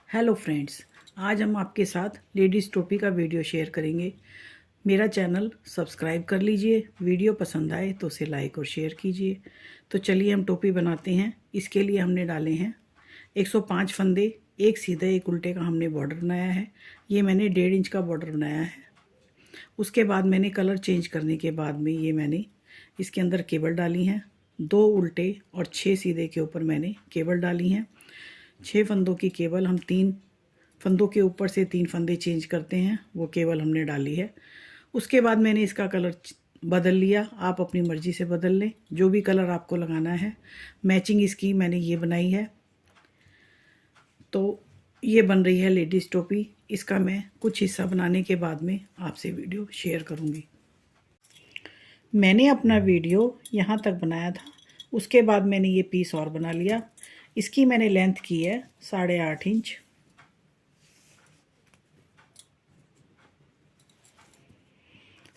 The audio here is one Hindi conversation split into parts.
हेलो फ्रेंड्स, आज हम आपके साथ लेडीज़ टोपी का वीडियो शेयर करेंगे। मेरा चैनल सब्सक्राइब कर लीजिए। वीडियो पसंद आए तो उसे लाइक और शेयर कीजिए। तो चलिए हम टोपी बनाते हैं। इसके लिए हमने डाले हैं 105 फंदे, एक सीधे एक उल्टे का हमने बॉर्डर बनाया है। ये मैंने 1.5 इंच का बॉर्डर बनाया है। उसके बाद मैंने कलर चेंज करने के बाद में ये मैंने इसके अंदर केबल डाली हैं। 2 उल्टे और 6 सीधे के ऊपर मैंने केबल डाली हैं। 6 फंदों की केबल हम 3 फंदों के ऊपर से 3 फंदे चेंज करते हैं, वो केबल हमने डाली है। उसके बाद मैंने इसका कलर बदल लिया। आप अपनी मर्ज़ी से बदल लें, जो भी कलर आपको लगाना है। मैचिंग इसकी मैंने ये बनाई है। तो ये बन रही है लेडीज़ टोपी। इसका मैं कुछ हिस्सा बनाने के बाद में आपसे वीडियो शेयर करूँगी। मैंने अपना वीडियो यहाँ तक बनाया था। उसके बाद मैंने ये पीस और बना लिया। इसकी मैंने लेंथ की है 8.5 इंच।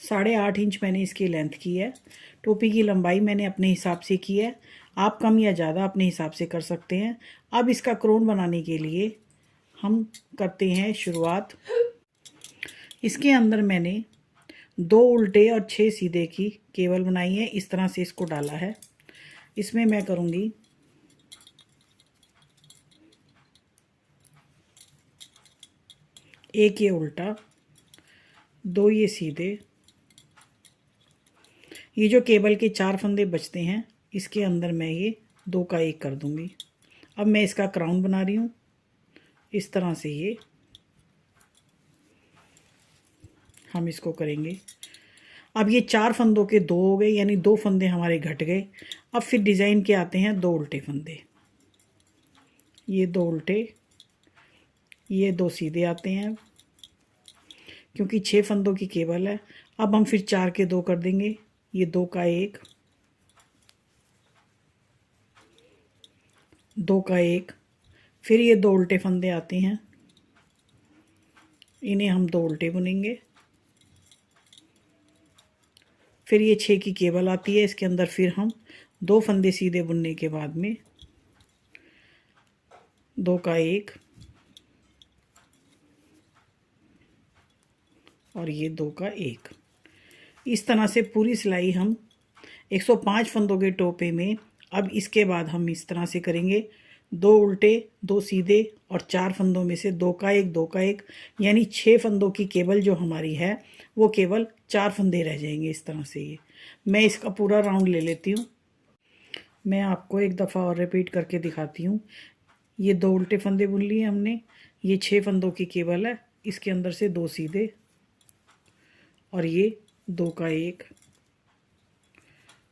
8.5 इंच मैंने इसकी लेंथ की है। टोपी की लंबाई मैंने अपने हिसाब से की है। आप कम या ज़्यादा अपने हिसाब से कर सकते हैं। अब इसका क्रोन बनाने के लिए हम करते हैं शुरुआत। इसके अंदर मैंने 2 उल्टे और 6 सीधे की केबल बनाई है। इस तरह से इसको डाला है। इसमें मैं करूँगी एक ये उल्टा, 2 ये सीधे। ये जो केबल के 4 फंदे बचते हैं, इसके अंदर मैं ये 2 का 1 कर दूंगी। अब मैं इसका क्राउन बना रही हूँ। इस तरह से ये हम इसको करेंगे। अब ये 4 फंदों के 2 हो गए, यानी 2 फंदे हमारे घट गए। अब फिर डिज़ाइन के आते हैं 2 उल्टे फंदे। ये 2 उल्टे, ये 2 सीधे आते हैं क्योंकि 6 फंदों की केबल है। अब हम फिर 4 के 2 कर देंगे। ये 2 का 1, 2 का 1। फिर ये 2 उल्टे फंदे आते हैं, इन्हें हम 2 उल्टे बुनेंगे। फिर ये 6 की केबल आती है। इसके अंदर फिर हम 2 फंदे सीधे बुनने के बाद में 2 का 1 और ये 2 का 1। इस तरह से पूरी सिलाई हम 105 फंदों के टोपे में। अब इसके बाद हम इस तरह से करेंगे 2 उल्टे, 2 सीधे और 4 फंदों में से 2 का 1, 2 का 1, यानी 6 फंदों की केबल जो हमारी है वो केवल 4 फंदे रह जाएंगे। इस तरह से ये मैं इसका पूरा राउंड ले लेती हूँ। मैं आपको एक दफ़ा और रिपीट करके दिखाती हूँ। ये 2 उल्टे फंदे बुन लिए हमने। ये 6 फंदों की केबल है। इसके अंदर से 2 सीधे और ये 2 का 1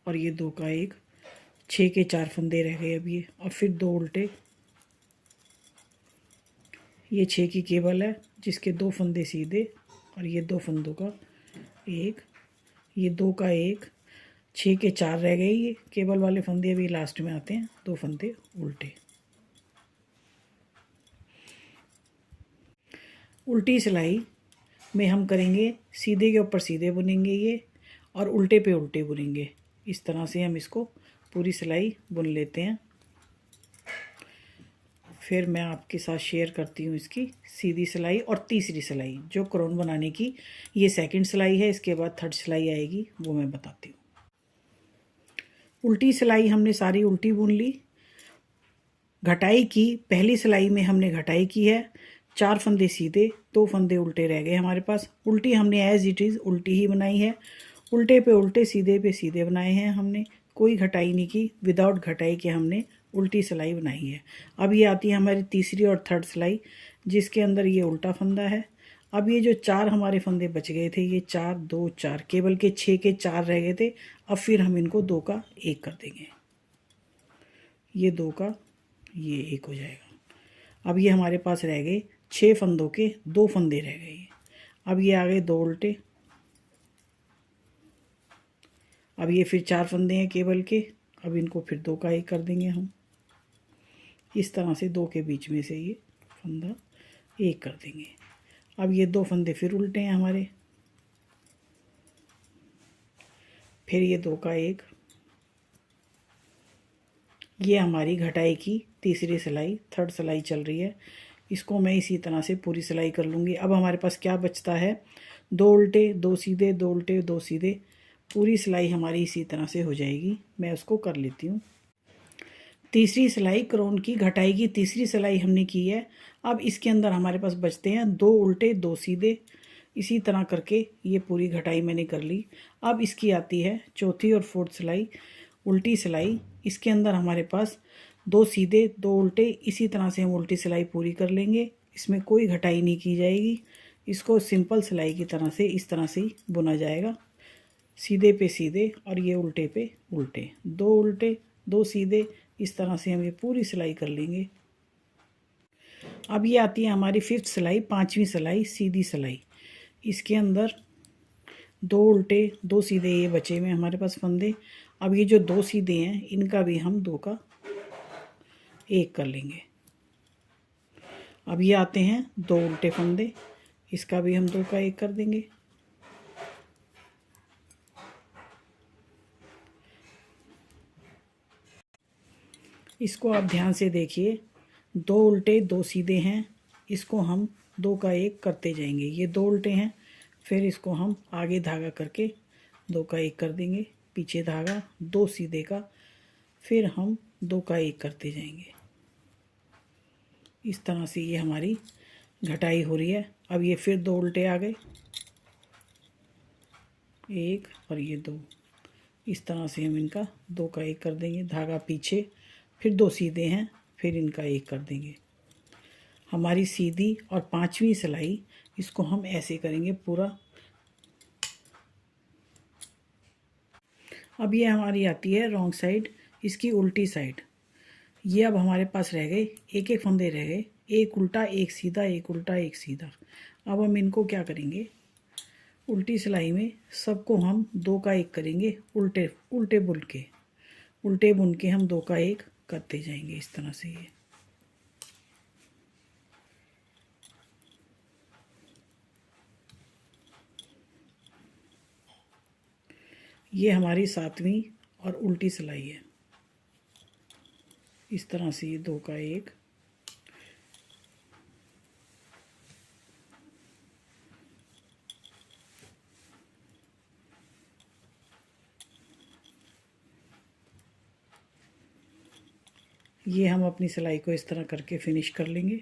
और ये 2 का 1। 6 के 4 फंदे रह गए अब ये। और फिर 2 उल्टे, ये 6 की केबल है जिसके 2 फंदे सीधे और ये 2 फंदों का 1, ये 2 का 1। 6 के 4 रह गए। ये केबल वाले फंदे अभी लास्ट में आते हैं। 2 फंदे उल्टे। उल्टी सिलाई में हम करेंगे सीधे के ऊपर सीधे बुनेंगे ये, और उल्टे पे उल्टे बुनेंगे। इस तरह से हम इसको पूरी सिलाई बुन लेते हैं। फिर मैं आपके साथ शेयर करती हूँ इसकी सीधी सिलाई और तीसरी सिलाई, जो क्रोन बनाने की ये सेकंड सिलाई है। इसके बाद थर्ड सिलाई आएगी, वो मैं बताती हूँ। उल्टी सिलाई हमने सारी उल्टी बुन ली। घटाई की पहली सिलाई में हमने घटाई की है। 4 फंदे सीधे, 2 फंदे उल्टे रह गए हमारे पास। उल्टी हमने एज इट इज़ उल्टी ही बनाई है। उल्टे पे उल्टे, सीधे पे सीधे बनाए हैं हमने। कोई घटाई नहीं की। विदाउट घटाई के हमने उल्टी सिलाई बनाई है। अब ये आती है हमारी तीसरी और थर्ड सिलाई, जिसके अंदर ये उल्टा फंदा है। अब ये जो 4 हमारे फंदे बच गए थे, ये 4, 2, 4, केवल के 6 के 4 रह गए थे। अब फिर हम इनको 2 का 1 कर देंगे। ये 2 का ये 1 हो जाएगा। अब ये हमारे पास रह गए 6 फंदों के 2 फंदे रह गए। अब ये आ गए 2 उल्टे। अब ये फिर 4 फंदे हैं केबल के। अब इनको फिर 2 का 1 कर देंगे हम। इस तरह से 2 के बीच में से ये फंदा 1 कर देंगे। अब ये 2 फंदे फिर उल्टे हैं हमारे। फिर ये 2 का 1। ये हमारी घटाई की तीसरी सिलाई, थर्ड सिलाई चल रही है। इसको मैं इसी तरह से पूरी सिलाई कर लूँगी। अब हमारे पास क्या बचता है, 2 उल्टे 2 सीधे, 2 उल्टे 2 सीधे, पूरी सिलाई हमारी इसी तरह से हो जाएगी। मैं उसको कर लेती हूँ। तीसरी सिलाई क्रोन की घटाई की तीसरी सिलाई हमने की है। अब इसके अंदर हमारे पास बचते हैं 2 उल्टे 2 सीधे। इसी तरह करके ये पूरी घटाई मैंने कर ली। अब इसकी आती है चौथी और फोर्थ सिलाई, उल्टी सिलाई। इसके अंदर हमारे पास 2 सीधे 2 उल्टे, इसी तरह से हम उल्टी सिलाई पूरी कर लेंगे। इसमें कोई घटाई नहीं की जाएगी। इसको सिंपल सिलाई की तरह से इस तरह से ही बुना जाएगा, सीधे पे सीधे और ये उल्टे पे उल्टे, 2 उल्टे 2 सीधे, इस तरह से हम ये पूरी सिलाई कर लेंगे। अब ये आती है हमारी 5th सिलाई, 5वीं सिलाई, सीधी सिलाई। इसके अंदर 2 उल्टे 2 सीधे ये बचे हुए हमारे पास फंदे। अब ये जो 2 सीधे हैं इनका भी हम 2 का 1 कर लेंगे। अब ये आते हैं 2 उल्टे फंदे, इसका भी हम 2 का 1 कर देंगे। इसको आप ध्यान से देखिए, 2 उल्टे 2 सीधे हैं, इसको हम 2 का 1 करते जाएंगे। ये 2 उल्टे हैं, फिर इसको हम आगे धागा करके 2 का 1 कर देंगे, पीछे धागा 2 सीधे का, फिर हम 2 का 1 करते जाएंगे। इस तरह से ये हमारी घटाई हो रही है। अब ये फिर 2 उल्टे आ गए, 1 और ये 2, इस तरह से हम इनका 2 का 1 कर देंगे, धागा पीछे, फिर 2 सीधे हैं, फिर इनका 1 कर देंगे। हमारी सीधी और 5वीं सिलाई, इसको हम ऐसे करेंगे पूरा। अब ये हमारी आती है रॉन्ग साइड, इसकी उल्टी साइड। ये अब हमारे पास रह गए, एक एक फंदे रह गए, एक उल्टा एक सीधा, एक उल्टा एक सीधा। अब हम इनको क्या करेंगे, उल्टी सिलाई में सबको हम 2 का 1 करेंगे, उल्टे उल्टे बुन के, उल्टे बुन के हम 2 का 1 करते जाएंगे इस तरह से। ये हमारी 7वीं और उल्टी सिलाई है। इस तरह से ये 2 का 1, ये हम अपनी सिलाई को इस तरह करके फिनिश कर लेंगे।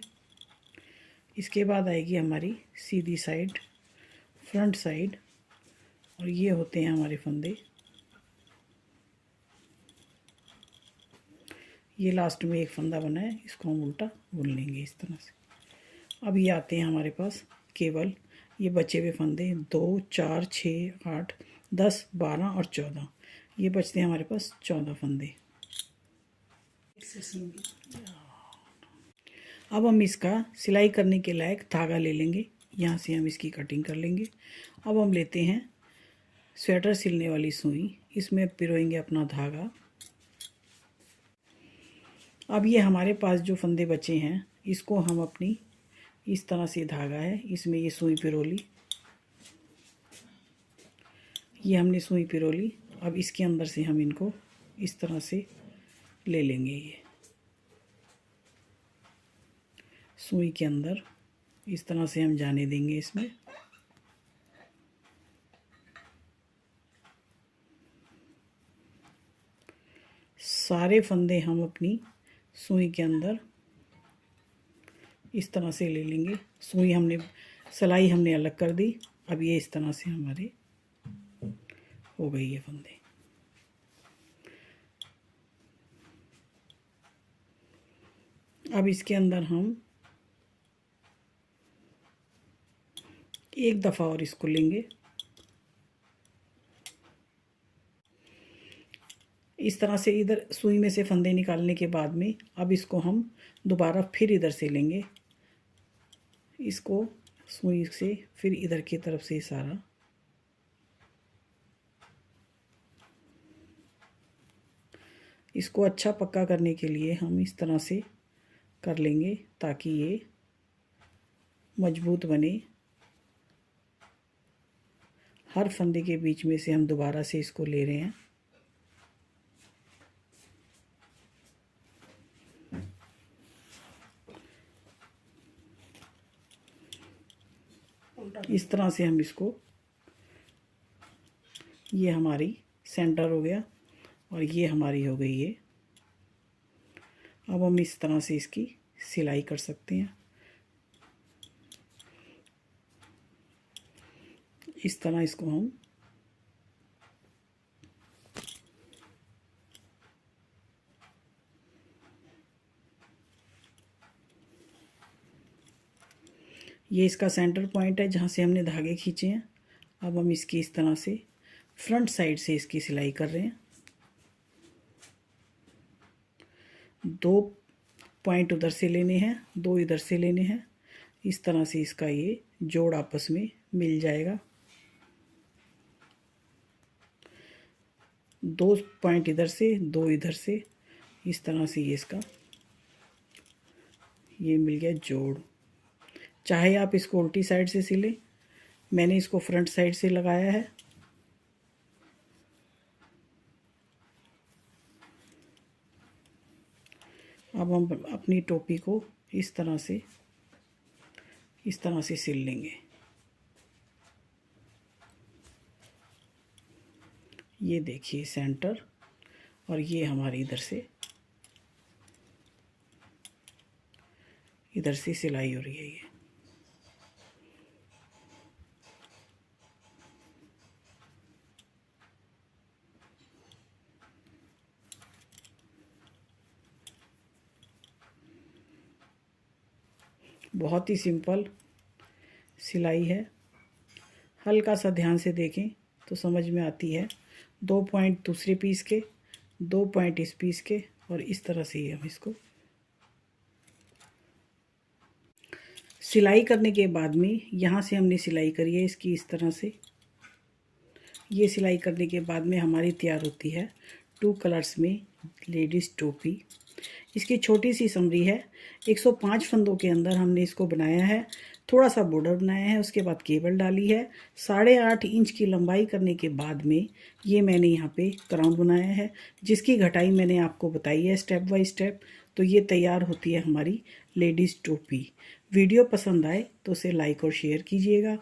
इसके बाद आएगी हमारी सीधी साइड, फ्रंट साइड, और ये होते हैं हमारे फंदे। ये लास्ट में एक फंदा बना है, इसको हम उल्टा बुन लेंगे इस तरह से। अब ये आते हैं हमारे पास केवल ये बचे हुए फंदे, 2 4 6 8 10 12 और 14, ये बचते हैं हमारे पास 14 फंदे। अब हम इसका सिलाई करने के लायक धागा ले लेंगे, यहाँ से हम इसकी कटिंग कर लेंगे। अब हम लेते हैं स्वेटर सिलने वाली सुई, इसमें पिरोएंगे अपना धागा। अब ये हमारे पास जो फंदे बचे हैं, इसको हम अपनी इस तरह से धागा है, इसमें ये सुई पिरो ली, ये हमने सुई पिरो ली। अब इसके अंदर से हम इनको इस तरह से ले लेंगे, ये सुई के अंदर इस तरह से हम जाने देंगे इसमें। सारे फंदे हम अपनी सुई के अंदर इस तरह से ले लेंगे। सुई हमने, सिलाई हमने अलग कर दी। अब ये इस तरह से हमारे हो गई ये फंदे। अब इसके अंदर हम एक दफ़ा और इसको लेंगे, इस तरह से इधर सुई में से फंदे निकालने के बाद में अब इसको हम दोबारा फिर इधर से लेंगे, इसको सुई से फिर इधर की तरफ से सारा इसको अच्छा पक्का करने के लिए हम इस तरह से कर लेंगे ताकि ये मजबूत बने। हर फंदे के बीच में से हम दोबारा से इसको ले रहे हैं। इस तरह से हम इसको, ये हमारी सेंटर हो गया और ये हमारी हो गई ये। अब हम इस तरह से इसकी सिलाई कर सकते हैं। इस तरह इसको हम ये इसका सेंटर पॉइंट है जहाँ से हमने धागे खींचे हैं। अब हम इसकी इस तरह से फ्रंट साइड से इसकी सिलाई कर रहे हैं। 2 पॉइंट उधर से लेने हैं, 2 इधर से लेने हैं। इस तरह से इसका ये जोड़ आपस में मिल जाएगा। 2 पॉइंट इधर से, 2 इधर से, इस तरह से ये इसका ये मिल गया जोड़। चाहे आप इसको उल्टी साइड से सिलें, मैंने इसको फ्रंट साइड से लगाया है। अब हम अपनी टोपी को इस तरह से सिल लेंगे। ये देखिए सेंटर, और ये हमारी इधर से सिलाई हो रही है। ये बहुत ही सिंपल सिलाई है। हल्का सा ध्यान से देखें तो समझ में आती है। 2 पॉइंट दूसरे पीस के, 2 पॉइंट इस पीस के, और इस तरह से ही हम इसको सिलाई करने के बाद में यहाँ से हमने सिलाई करी है इसकी इस तरह से। ये सिलाई करने के बाद में हमारी तैयार होती है 2 कलर्स में लेडीज़ टोपी। इसकी छोटी सी समरी है। 105 फंदों के अंदर हमने इसको बनाया है। थोड़ा सा बॉर्डर बनाया है, उसके बाद केबल डाली है। 8.5 इंच की लंबाई करने के बाद में ये मैंने यहाँ पे क्राउन बनाया है, जिसकी घटाई मैंने आपको बताई है स्टेप बाय स्टेप। तो ये तैयार होती है हमारी लेडीज़ टोपी। वीडियो पसंद आए तो उसे लाइक और शेयर कीजिएगा।